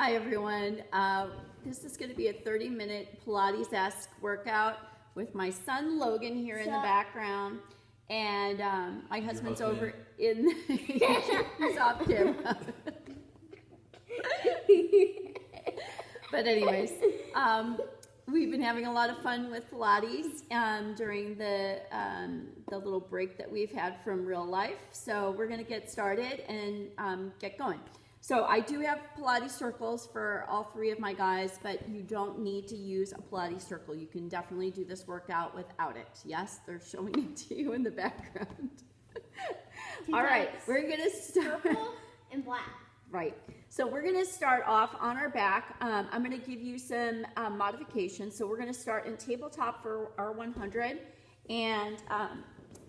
Hi everyone. This is going to be a 30-minute Pilates-esque workout with my son Logan here in the background, and my husband's over in he's off camera. But anyways, we've been having a lot of fun with Pilates during the little break that we've had from real life. So we're going to get started and get going. So I do have Pilates circles for all three of my guys, but you don't need to use a Pilates circle. You can definitely do this workout without it. Yes, they're showing it to you in the background. All right, we're going to start. Purple and black. Right. So we're going to start off on our back. I'm going to give you some modifications. So we're going to start in tabletop for our 100. And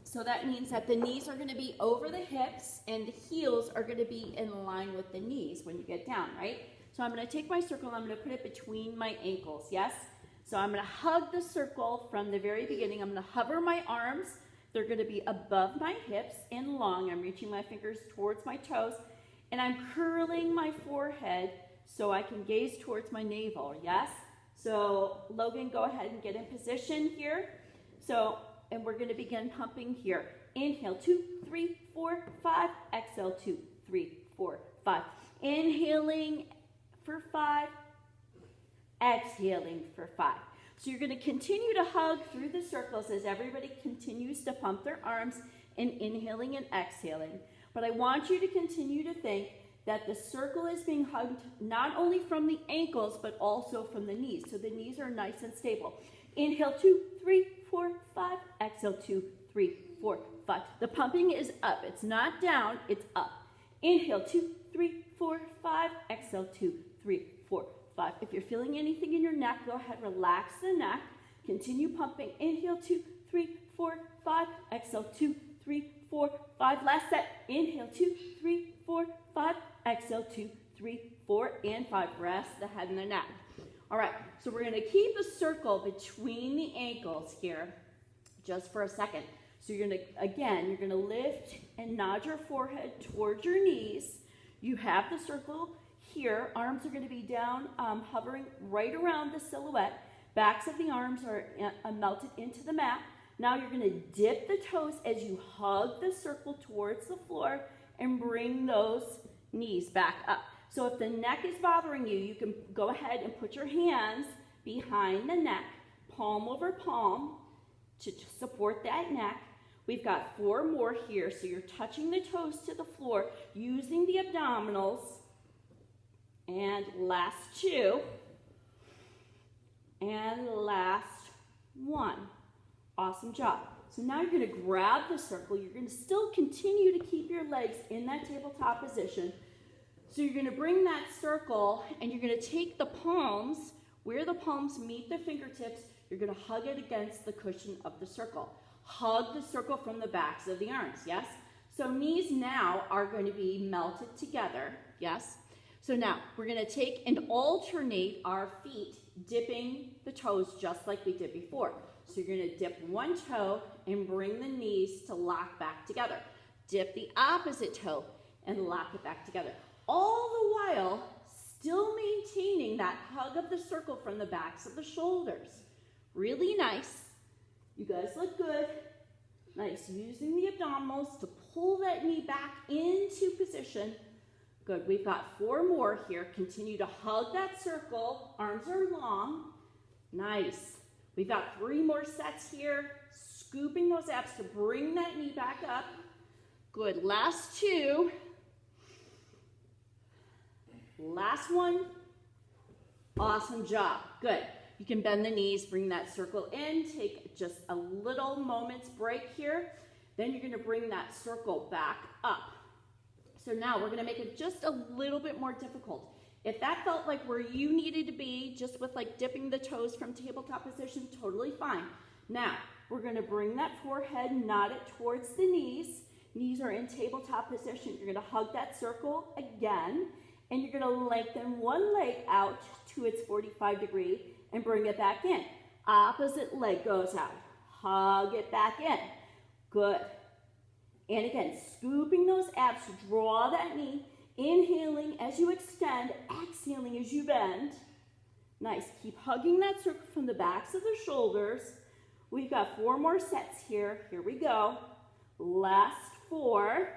so that means that the knees are going to be over the hips and the heels are going to be in line with the knees when you get down, right? So I'm going to take my circle and I'm going to put it between my ankles, yes? So I'm going to hug the circle from the very beginning. I'm going to hover my arms. They're going to be above my hips and long. I'm reaching my fingers towards my toes. And I'm curling my forehead so I can gaze towards my navel, yes? So Logan, go ahead and get in position here. And we're gonna begin pumping here. Inhale, 2, 3, 4, 5. Exhale, 2, 3, 4, 5. Inhaling for 5. Exhaling for 5. So you're gonna continue to hug through the circles as everybody continues to pump their arms and inhaling and exhaling. But I want you to continue to think that the circle is being hugged not only from the ankles, but also from the knees. So the knees are nice and stable. Inhale, 2, 3, 4, 5. Exhale, 2, 3, 4, 5. The pumping is up. It's not down, it's up. Inhale, 2, 3, 4, 5. Exhale, 2, 3, 4, 5. If you're feeling anything in your neck, go ahead, relax the neck. Continue pumping. Inhale, 2, 3, 4, 5. Exhale, 2, 3, 4, 5. Last set. Inhale, 2, 3, 4, 5. Exhale, 2, 3, 4, and 5. Rest the head and the neck. All right, so we're going to keep a circle between the ankles here just for a second. So you're going to lift and nod your forehead towards your knees. You have the circle here. Arms are going to be down, hovering right around the silhouette. Backs of the arms are melted into the mat. Now you're going to dip the toes as you hug the circle towards the floor and bring those knees back up. So if the neck is bothering you, you can go ahead and put your hands behind the neck, palm over palm, to support that neck. We've got 4 more here, so you're touching the toes to the floor, using the abdominals. And last 2. And last 1. Awesome job. So now you're going to grab the circle. You're going to still continue to keep your legs in that tabletop position. So you're going to bring that circle and you're going to take the palms, where the palms meet the fingertips, you're going to hug it against the cushion of the circle. Hug the circle from the backs of the arms, yes? So knees now are going to be melted together, yes? So now we're going to take and alternate our feet, dipping the toes just like we did before. So you're going to dip one toe and bring the knees to lock back together. Dip the opposite toe and lock it back together. All the while, still maintaining that hug of the circle from the backs of the shoulders. Really nice. You guys look good. Nice. Using the abdominals to pull that knee back into position. Good. We've got 4 more here. Continue to hug that circle. Arms are long. Nice. We've got 3 more sets here. Scooping those abs to bring that knee back up. Good. Last 2. Last 1. Awesome job. Good. You can bend the knees, bring that circle in, take just a little moment's break here. Then you're going to bring that circle back up. So now we're going to make it just a little bit more difficult. If that felt like where you needed to be, just with like dipping the toes from tabletop position, totally fine. Now, we're going to bring that forehead, nod it towards the knees. Knees are in tabletop position. You're going to hug that circle again. And you're going to lengthen one leg out to its 45-degree and bring it back in. Opposite leg goes out. Hug it back in. Good. And again, scooping those abs to draw that knee Inhaling as you extend, exhaling as you bend. Nice. Keep hugging that circle from the backs of the shoulders. We've got 4 more sets here. Here we go. Last 4.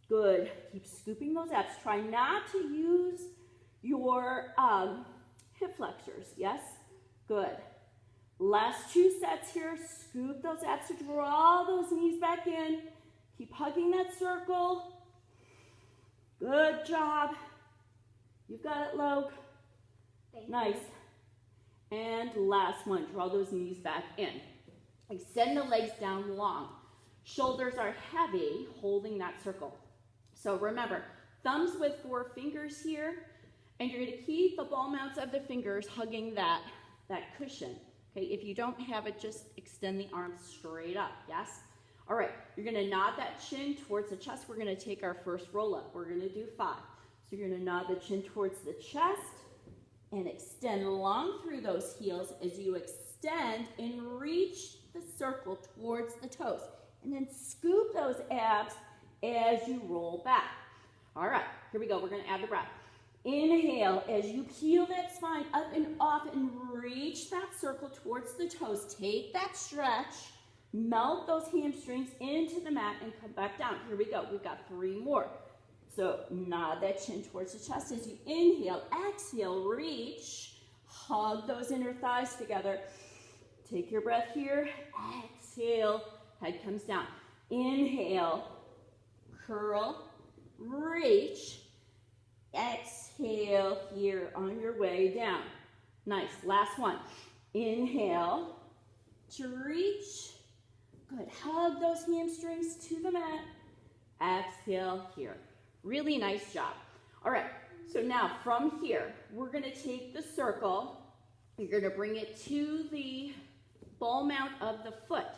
Good. Keep scooping those abs. Try not to use your hip flexors. Yes? Good. Last 2 sets here. Scoop those abs to draw those knees back in. Keep hugging that circle. Good job. You've got it, Logue. Nice. And last one. Draw those knees back in. Extend the legs down long. Shoulders are heavy, holding that circle. So remember, thumbs with 4 fingers here, and you're going to keep the ball mounts of the fingers hugging that cushion. Okay, if you don't have it, just extend the arms straight up, yes? All right, you're going to nod that chin towards the chest. We're going to take our first roll up. We're going to do 5. So you're going to nod the chin towards the chest and extend long through those heels as you extend and reach the circle towards the toes. And then scoop those abs as you roll back. All right, here we go. We're going to add the breath. Inhale as you peel that spine up and off and reach that circle towards the toes. Take that stretch. Melt those hamstrings into the mat and come back down. Here we go. We've got 3 more. So nod that chin towards the chest as you inhale. Exhale, reach. Hug those inner thighs together. Take your breath here. Exhale. Head comes down. Inhale. Curl. Reach. Exhale here on your way down. Nice. Last one. Inhale to reach. Good. Hug those hamstrings to the mat. Exhale here. Really nice job. All right. So now from here, we're going to take the circle. You're going to bring it to the ball mount of the foot.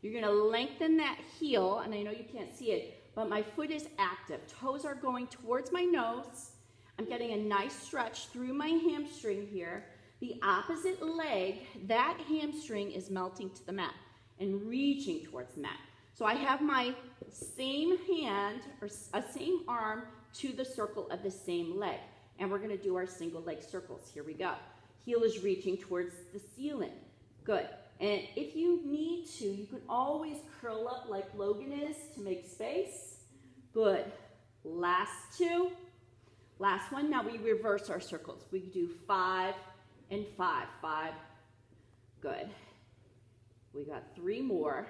You're going to lengthen that heel, and I know you can't see it, but my foot is active. Toes are going towards my nose. I'm getting a nice stretch through my hamstring here. The opposite leg, that hamstring is melting to the mat and reaching towards the mat. So I have my same hand or same arm to the circle of the same leg. And we're going to do our single leg circles. Here we go. Heel is reaching towards the ceiling. Good. And if you need to, you can always curl up like Logan is to make space. Good. Last 2. Last one. Now we reverse our circles. We do 5 and 5. 5. Good. We got 3 more.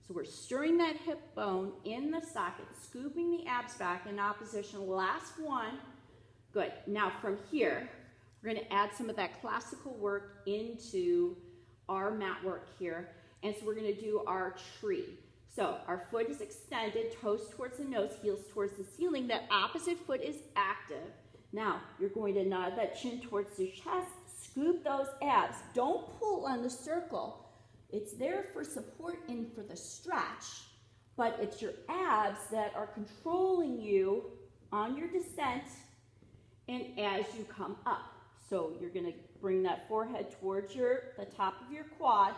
So we're stirring that hip bone in the socket, scooping the abs back in opposition. Last one. Good. Now from here, we're going to add some of that classical work into our mat work here. And so we're going to do our tree. So our foot is extended, toes towards the nose, heels towards the ceiling. That opposite foot is active. Now you're going to nod that chin towards your chest, scoop those abs. Don't pull on the circle. It's there for support and for the stretch, but it's your abs that are controlling you on your descent and as you come up. So you're going to bring that forehead towards the top of your quad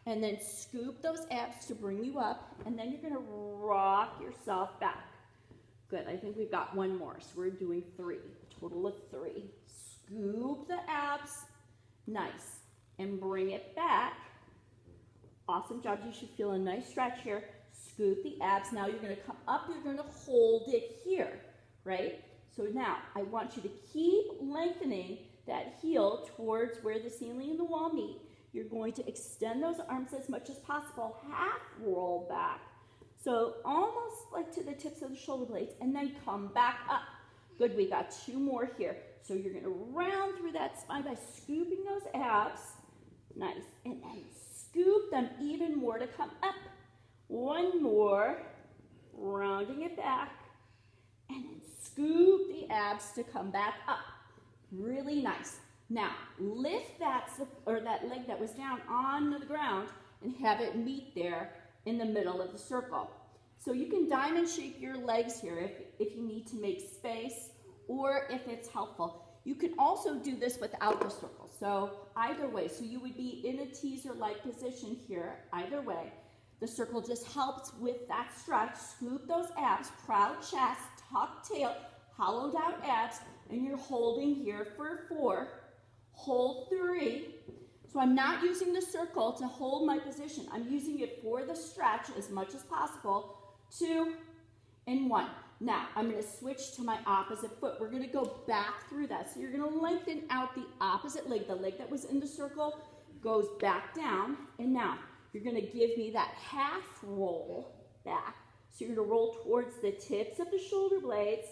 and then scoop those abs to bring you up, and then you're going to rock yourself back. Good. I think we've got 1 more, so we're doing 3, a total of 3. Scoop the abs, nice, and bring it back. Awesome job. You should feel a nice stretch here. Scoop the abs. Now you're going to come up. You're going to hold it here, right? So now I want you to keep lengthening that heel towards where the ceiling and the wall meet. You're going to extend those arms as much as possible. Half roll back. So almost like to the tips of the shoulder blades, and then come back up. Good. We got 2 more here. So you're going to round through that spine by scooping those abs. Nice. And then scoop them even more to come up. 1 more, rounding it back, and then scoop the abs to come back up. Really nice. Now, lift that leg that was down on the ground and have it meet there in the middle of the circle. So you can diamond shape your legs here if you need to make space or if it's helpful. You can also do this without the circle. So either way, so you would be in a teaser-like position here, either way. The circle just helps with that stretch. Scoop those abs, proud chest, tuck tail, hollowed out abs, and you're holding here for 4. Hold 3. So I'm not using the circle to hold my position. I'm using it for the stretch as much as possible. 2 and 1. Now, I'm going to switch to my opposite foot. We're going to go back through that. So you're going to lengthen out the opposite leg. The leg that was in the circle goes back down. And now, you're going to give me that half roll back. So you're going to roll towards the tips of the shoulder blades,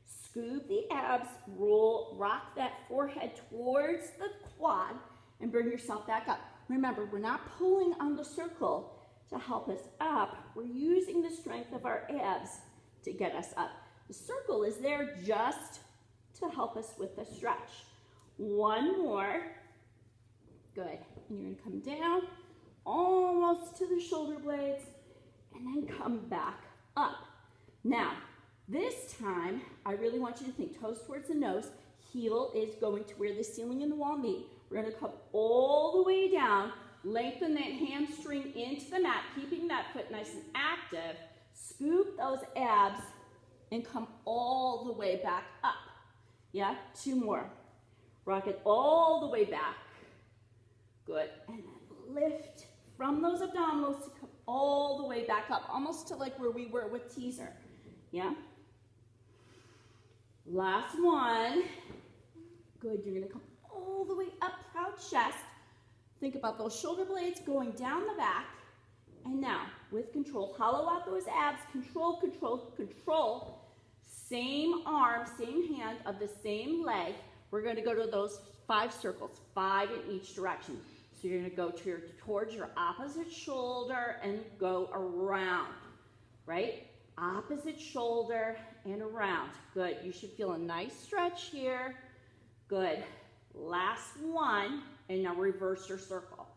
scoop the abs, roll, rock that forehead towards the quad, and bring yourself back up. Remember, we're not pulling on the circle to help us up. We're using the strength of our abs to get us up. The circle is there just to help us with the stretch. 1 more. Good. And you're going to come down almost to the shoulder blades and then come back up. Now, this time, I really want you to think toes towards the nose. Heel is going to where the ceiling and the wall meet. We're going to come all the way down, lengthen that hamstring into the mat, keeping that foot nice and active. Scoop those abs and come all the way back up. Yeah, 2 more. Rock it all the way back. Good. And then lift from those abdominals to come all the way back up, almost to like where we were with teaser. Yeah? Last one. Good. You're going to come all the way up, proud chest. Think about those shoulder blades going down the back. And now, with control, hollow out those abs. Control, control, control. Same arm, same hand of the same leg. We're going to go to those 5 circles, 5 in each direction. So you're going to go towards your opposite shoulder and go around, right? Opposite shoulder and around. Good. You should feel a nice stretch here. Good. Last one, and now reverse your circle.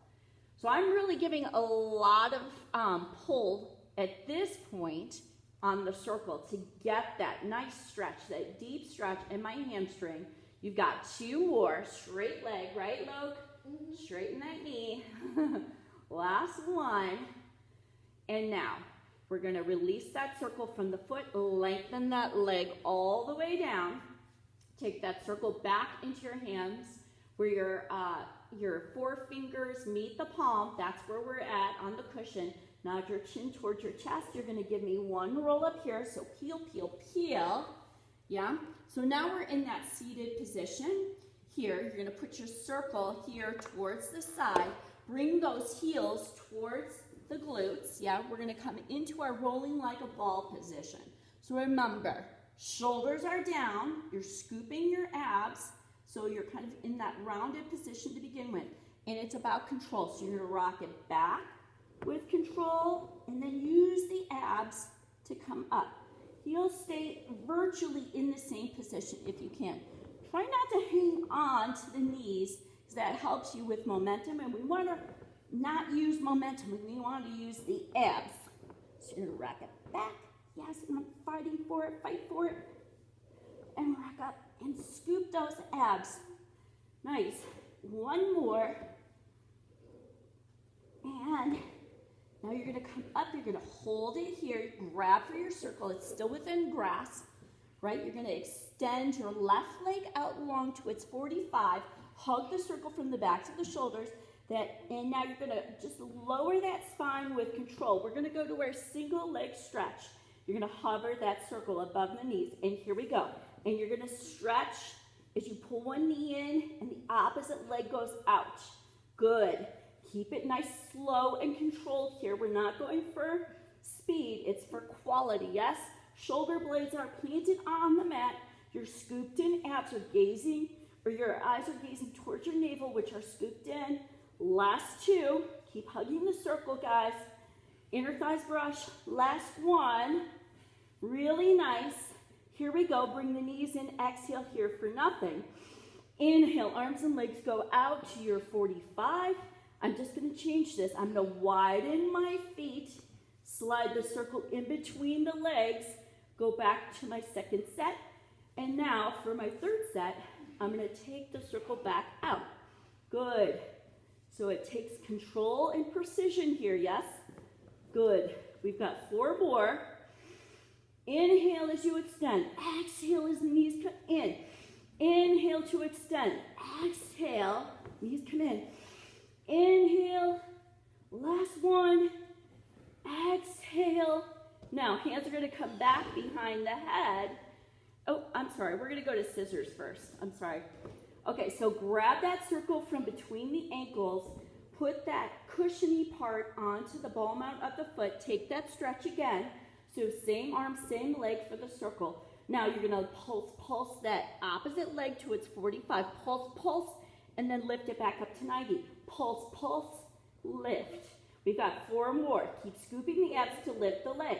So I'm really giving a lot of pull at this point on the circle to get that nice stretch, that deep stretch in my hamstring. You've got 2 more. Straight leg, right, Loke? Straighten that knee. Last one. And now, we're going to release that circle from the foot, lengthen that leg all the way down. Take that circle back into your hands where your 4 fingers meet the palm. That's where we're at on the cushion. Nod your chin towards your chest. You're going to give me 1 roll up here. So peel, peel, peel. Yeah? So now we're in that seated position. Here, you're going to put your circle here towards the side. Bring those heels towards the glutes. Yeah? We're going to come into our rolling like a ball position. So remember, shoulders are down. You're scooping your abs. So you're kind of in that rounded position to begin with. And it's about control. So you're going to rock it back with control and then use the abs to come up. Heels stay virtually in the same position if you can. Try not to hang on to the knees because that helps you with momentum. And we want to not use momentum. We want to use the abs. So you're going to rock it back. Yes, and I'm fighting for it. Fight for it. And rock up and scoop those abs. Nice. 1 more. And now you're going to come up. You're going to hold it here. Grab for your circle. It's still within grasp, right? You're going to extend your left leg out long to its 45. Hug the circle from the backs of the shoulders. And now you're going to just lower that spine with control. We're going to go to our single leg stretch. You're going to hover that circle above the knees. And here we go. And you're going to stretch as you pull 1 knee in and the opposite leg goes out. Good. Keep it nice, slow, and controlled here. We're not going for speed. It's for quality, yes? Shoulder blades are planted on the mat. Your scooped in abs are gazing, or your eyes are gazing towards your navel, which are scooped in. Last 2. Keep hugging the circle, guys. Inner thighs brush. Last 1. Really nice. Here we go. Bring the knees in. Exhale here for nothing. Inhale. Arms and legs go out to your 45. I'm just going to change this. I'm going to widen my feet. Slide the circle in between the legs. Go back to my 2nd set. And now for my 3rd set, I'm going to take the circle back out. Good. So it takes control and precision here, yes? Good. We've got 4 more. Inhale as you extend. Exhale as the knees come in. Inhale to extend. Exhale, knees come in. Inhale, last one. Exhale. Now, hands are going to come back behind the head. Oh, I'm sorry. We're going to go to scissors first. I'm sorry. Okay, so grab that circle from between the ankles. Put that cushiony part onto the ball mount of the foot. Take that stretch again. So same arm, same leg for the circle. Now you're going to pulse that opposite leg to its 45. Pulse, and then lift it back up to 90. Pulse, lift. We've got 4 more. Keep scooping the abs to lift the leg.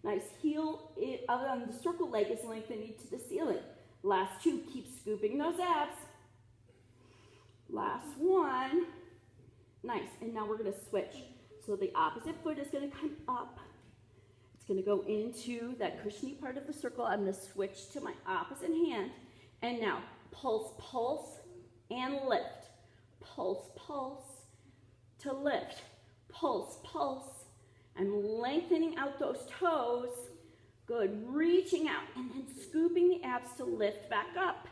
Nice. Heel on the circle leg is lengthening to the ceiling. Last 2. Keep scooping those abs. Last 1. Nice. And now we're going to switch. So the opposite foot is going to come up. It's going to go into that cushiony part of the circle. I'm going to switch to my opposite hand. And now pulse, and lift. Pulse, to lift. Pulse. I'm lengthening out those toes. Good. Reaching out and then scooping the abs to lift back up.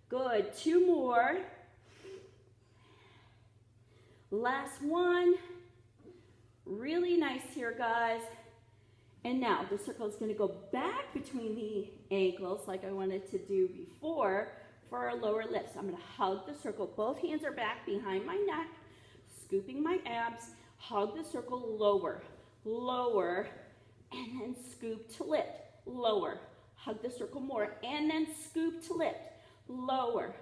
Good. 2 more. Last 1. Really nice here, guys. And now the circle is going to go back between the ankles like I wanted to do before for our lower lifts. I'm going to hug the circle. Both hands are back behind my neck, scooping my abs. Hug the circle, lower, and then scoop to lift. Lower. Hug the circle more, and then scoop to lift. Lower,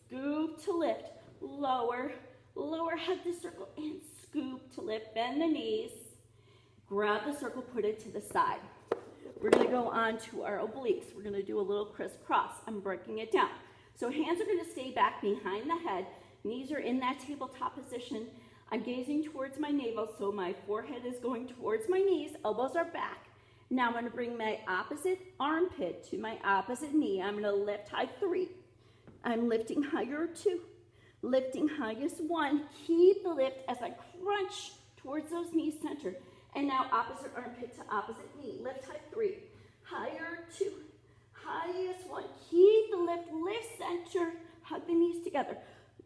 scoop to lift. Lower, hug the circle, and scoop to lift. Bend the knees. Grab the circle, put it to the side. We're going to go on to our obliques. We're going to do a little crisscross. I'm breaking it down. So hands are going to stay back behind the head. Knees are in that tabletop position. I'm gazing towards my navel, so my forehead is going towards my knees. Elbows are back. Now I'm going to bring my opposite armpit to my opposite knee. I'm going to lift high 3. I'm lifting higher 2. Lifting highest 1. Keep the lift as I crunch towards those knees center. And now opposite armpit to opposite knee. Lift high 3. Higher 2. Highest 1. Keep the lift. Lift center. Hug the knees together.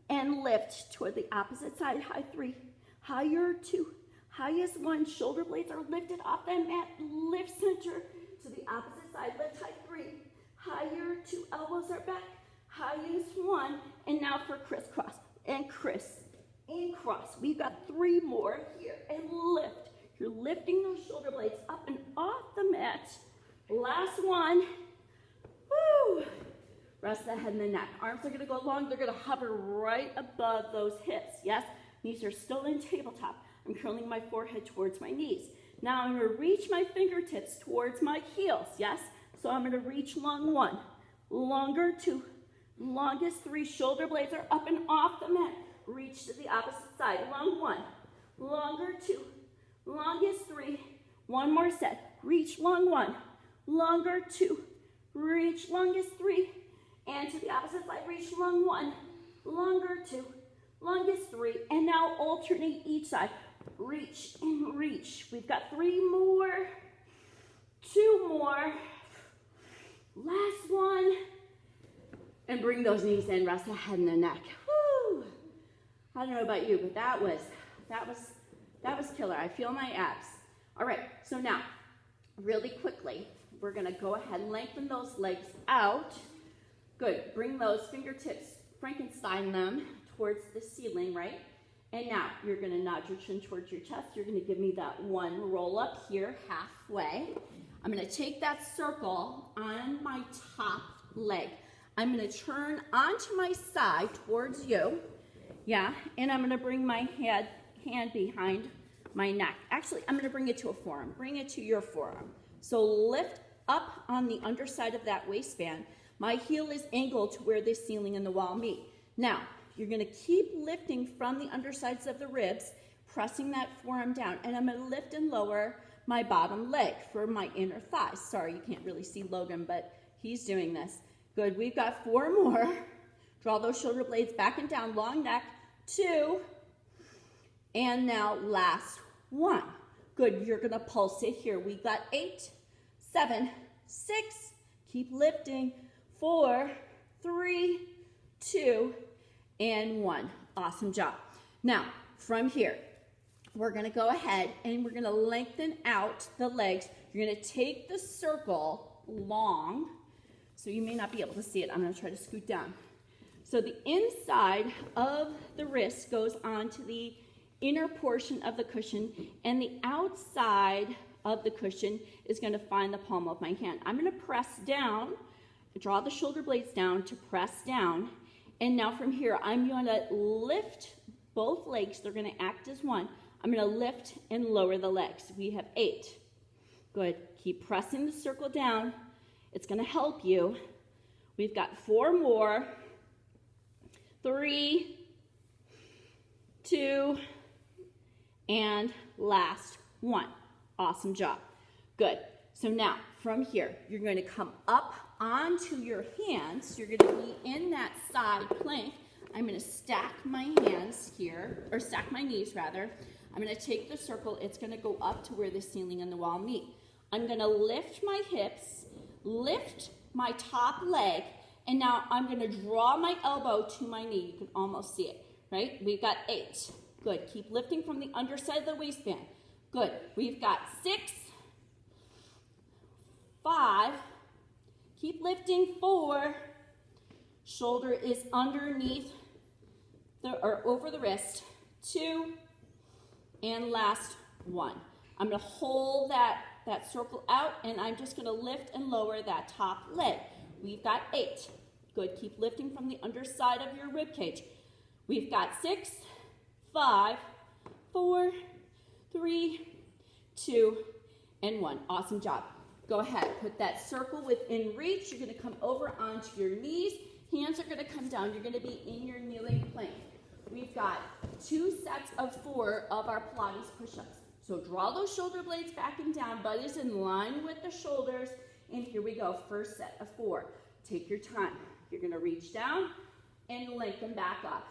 And lift toward the opposite side. High 3. Higher 2. Highest 1. Shoulder blades are lifted off the mat. Lift center to the opposite side. Lift high 3. Higher 2. Elbows are back. Highest 1. And now for crisscross. And cross. We've got 3 more here. And lift. You're lifting those shoulder blades up and off the mat. Last 1. Woo! Rest the head and the neck. Arms are going to go long. They're going to hover right above those hips. Yes? Knees are still in tabletop. I'm curling my forehead towards my knees. Now I'm going to reach my fingertips towards my heels. Yes? So I'm going to reach long 1. Longer 2. Longest 3. Shoulder blades are up and off the mat. Reach to the opposite side. Long 1. Longer 2. Longest 3. 1 more set. Reach long 1. Longer 2. Reach longest 3. And to the opposite side, reach long 1. Longer 2. Longest 3. And now alternate each side. Reach and reach. We've got 3 more. 2 more. Last 1. And bring those knees in. Rest the head and the neck. Woo! I don't know about you, but that was killer. I feel my abs. All right, so now, really quickly, we're going to go ahead and lengthen those legs out. Good. Bring those fingertips, Frankenstein them towards the ceiling, right? And now, you're going to nod your chin towards your chest. You're going to give me that 1 roll up here, halfway. I'm going to take that circle on my top leg. I'm going to turn onto my side towards you. Yeah, and I'm going to bring my hand behind my neck. Actually, I'm going to bring it to a forearm. Bring it to your forearm. So lift up on the underside of that waistband. My heel is angled to where the ceiling and the wall meet. Now, you're going to keep lifting from the undersides of the ribs, pressing that forearm down. And I'm going to lift and lower my bottom leg for my inner thighs. Sorry, you can't really see Logan, but he's doing this. Good. We've got 4 more. Draw those shoulder blades back and down. Long neck. 2. And now last 1. Good. You're going to pulse it here. We got 8, 7, 6, keep lifting, 4, 3, 2, and 1. Awesome job. Now, from here, we're going to go ahead and we're going to lengthen out the legs. You're going to take the circle long, so you may not be able to see it. I'm going to try to scoot down. So the inside of the wrist goes onto the inner portion of the cushion, and the outside of the cushion is going to find the palm of my hand. I'm going to press down, draw the shoulder blades down to press down, and now from here I'm going to lift both legs. They're going to act as one. I'm going to lift and lower the legs. We have 8. Good. Keep pressing the circle down. It's going to help you. We've got 4 more. 3, 2, and last 1. Awesome job. Good. So now from here, you're going to come up onto your hands. You're going to be in that side plank. I'm going to stack my hands here, or stack my knees rather. I'm going to take the circle. It's going to go up to where the ceiling and the wall meet. I'm going to lift my hips, lift my top leg, and now I'm going to draw my elbow to my knee. You can almost see it, right? We've got 8. Good. Keep lifting from the underside of the waistband. Good. We've got 6, 5. Keep lifting. 4. Shoulder is underneath or over the wrist. 2. And last 1. I'm going to hold that circle out, and I'm just going to lift and lower that top leg. We've got 8. Good. Keep lifting from the underside of your rib cage. We've got 6, 5, 4, 3, 2, and 1. Awesome job. Go ahead. Put that circle within reach. You're going to come over onto your knees. Hands are going to come down. You're going to be in your kneeling plank. We've got 2 sets of 4 of our Pilates push-ups. So draw those shoulder blades back and down. Butt is in line with the shoulders. And here we go. First set of 4. Take your time. You're going to reach down and lengthen back up.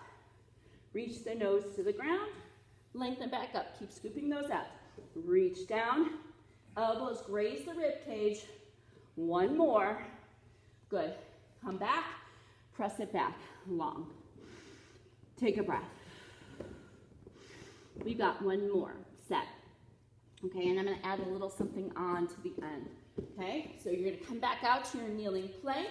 Reach the nose to the ground. Lengthen back up. Keep scooping those out. Reach down. Elbows graze the rib cage. 1 more. Good. Come back. Press it back. Long. Take a breath. We got 1 more set. Okay, and I'm going to add a little something on to the end. Okay, so you're going to come back out to your kneeling plank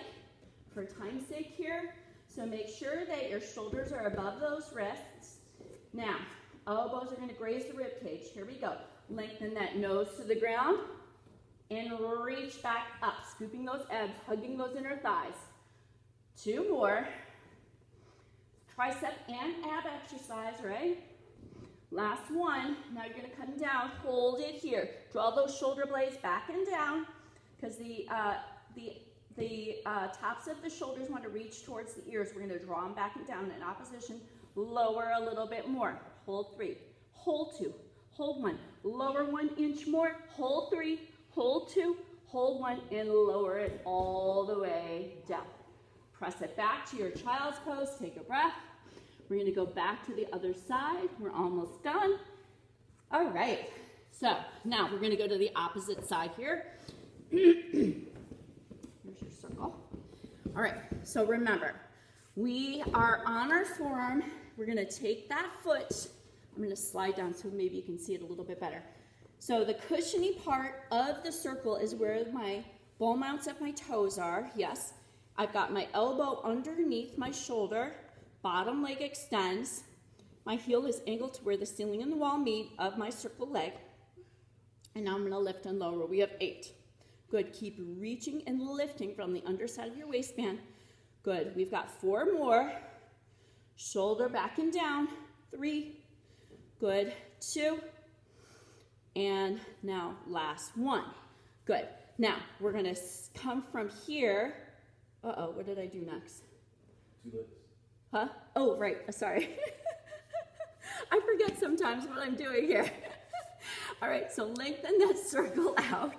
for time's sake here. So make sure that your shoulders are above those wrists. Now, elbows are going to graze the rib cage. Here we go. Lengthen that nose to the ground and reach back up, scooping those abs, hugging those inner thighs. 2 more. Tricep and ab exercise, right? Last 1. Now you're going to come down. Hold it here. Draw those shoulder blades back and down because the tops of the shoulders want to reach towards the ears. We're going to draw them back and down in opposition. Lower a little bit more. Hold 3. Hold 2. Hold 1. Lower 1 inch more. Hold 3. Hold 2. Hold 1 and lower it all the way down. Press it back to your child's pose. Take a breath. We're going to go back to the other side. We're almost done. All right. So now we're going to go to the opposite side here. Here's your circle. All right. So remember, we are on our forearm. We're going to take that foot. I'm going to slide down so maybe you can see it a little bit better. So the cushiony part of the circle is where my ball mounts of my toes are. Yes. I've got my elbow underneath my shoulder. Bottom leg extends. My heel is angled to where the ceiling and the wall meet of my circle leg. And now I'm going to lift and lower. We have 8. Good. Keep reaching and lifting from the underside of your waistband. Good. We've got 4 more. Shoulder back and down. 3. Good. 2. And now last 1. Good. Now we're going to come from here. Uh-oh, what did I do next? 2 legs. Huh? Oh, right. Sorry. I forget sometimes what I'm doing here. All right, so lengthen that circle out.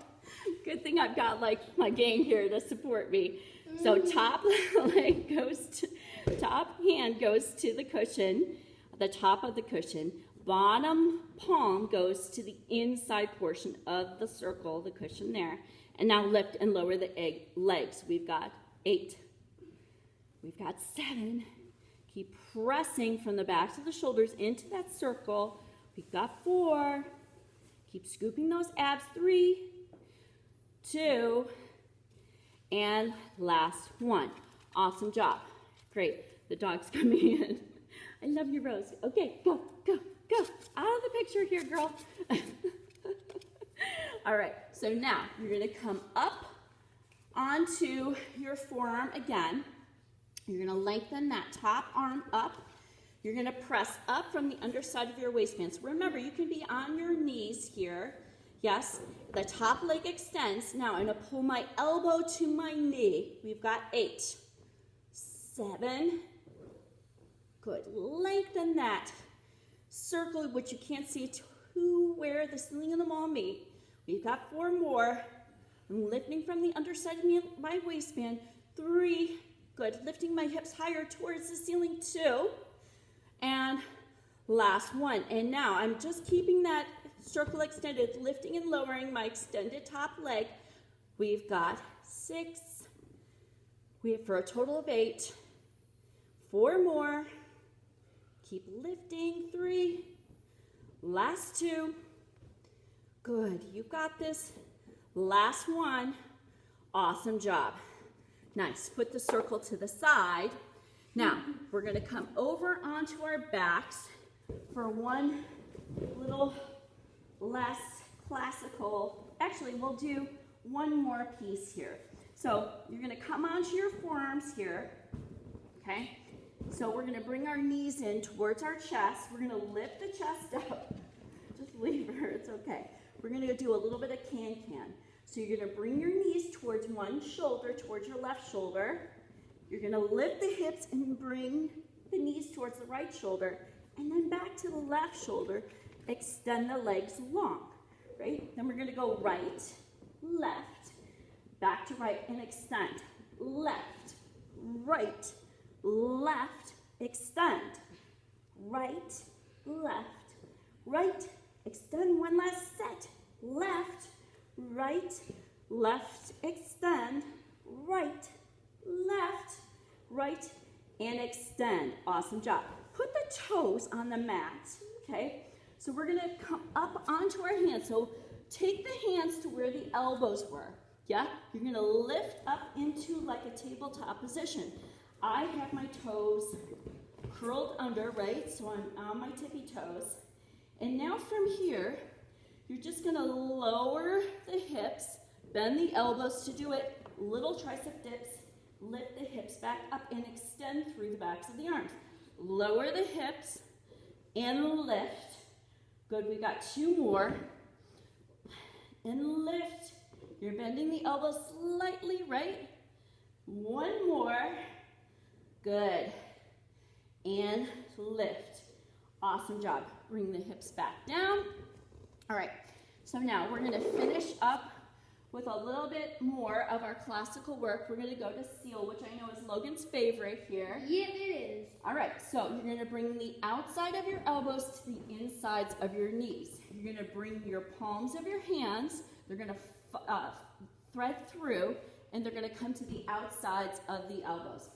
Good thing I've got like my gang here to support me. So top hand goes to the cushion, the top of the cushion. bottom palm goes to the inside portion of the circle, the cushion there. And now lift and lower the legs. We've got 8. We've got 7. Keep pressing from the backs of the shoulders into that circle. We've got 4. Keep scooping those abs. 3, 2, and last 1. Awesome job. Great. The dog's coming in. I love you, Rose. Okay, go, go, go. Out of the picture here, girl. All right, so now you're going to come up onto your forearm again. You're going to lengthen that top arm up. You're going to press up from the underside of your waistband. So remember, you can be on your knees here. Yes, the top leg extends. Now I'm going to pull my elbow to my knee. We've got 8, 7. Good. Lengthen that circle, which you can't see to where the ceiling and the wall meet. We've got 4 more. I'm lifting from the underside of my waistband. 3. Good. Lifting my hips higher towards the ceiling. 2. And last 1. And now I'm just keeping that circle extended, lifting and lowering my extended top leg. We've got 6. We have for a total of 8. 4 more. Keep lifting. 3. Last 2. Good. You've got this. Last 1. Awesome job. Nice. Put the circle to the side. Now, we're going to come over onto our backs for one little less classical. Actually, we'll do one more piece here. So you're going to come onto your forearms here. Okay? So we're going to bring our knees in towards our chest. We're going to lift the chest up. Just leave her. It's okay. We're going to do a little bit of can-can. So you're going to bring your knees towards one shoulder, towards your left shoulder. You're going to lift the hips and bring the knees towards the right shoulder. And then back to the left shoulder. Extend the legs long. Right? Then we're going to go right, left, back to right, and extend. Left, right, left, extend. Right, left, right, extend. One last set. Left, right, left, extend. Right, left, right, and extend. Awesome job. Put the toes on the mat, okay? So we're gonna come up onto our hands. So take the hands to where the elbows were, yeah? You're gonna lift up into like a tabletop position. I have my toes curled under, right? So I'm on my tippy toes. And now from here, you're just gonna lower the hips, bend the elbows to do it, little tricep dips, lift the hips back up and extend through the backs of the arms. Lower the hips and lift. Good, we got 2 more. And lift. You're bending the elbows slightly, right? 1 more. Good. And lift. Awesome job. Bring the hips back down. All right, so now we're going to finish up with a little bit more of our classical work. We're going to go to seal, which I know is Logan's favorite here. Yep, it is. All right, so you're going to bring the outside of your elbows to the insides of your knees. You're going to bring your palms of your hands. They're going to thread through, and they're going to come to the outsides of the elbows.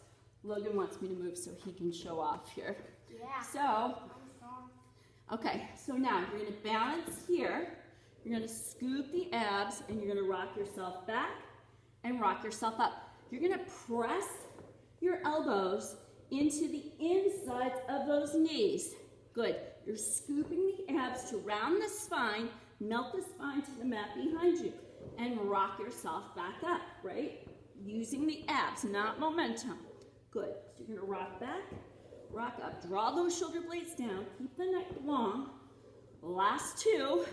Logan wants me to move so he can show off here. Yeah. So, okay, so now you're going to balance here. You're going to scoop the abs, and you're going to rock yourself back and rock yourself up. You're going to press your elbows into the insides of those knees. Good. You're scooping the abs to round the spine, melt the spine to the mat behind you, and rock yourself back up, right? Using the abs, not momentum. Good. So you're going to rock back, rock up. Draw those shoulder blades down. Keep the neck long. Last 2.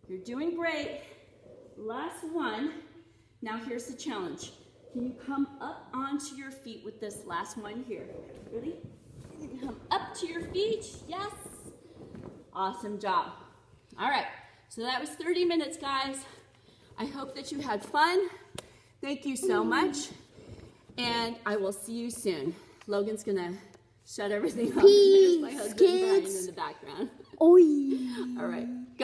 You're doing great. Last 1. Now here's the challenge. Can you come up onto your feet with this last one here? Ready? Come up to your feet. Yes. Awesome job. All right. So that was 30 minutes, guys. I hope that you had fun. Thank you so much. And I will see you soon. Logan's going to shut everything up. Peace, There's my husband kids. Brian in the background. Oi. All right.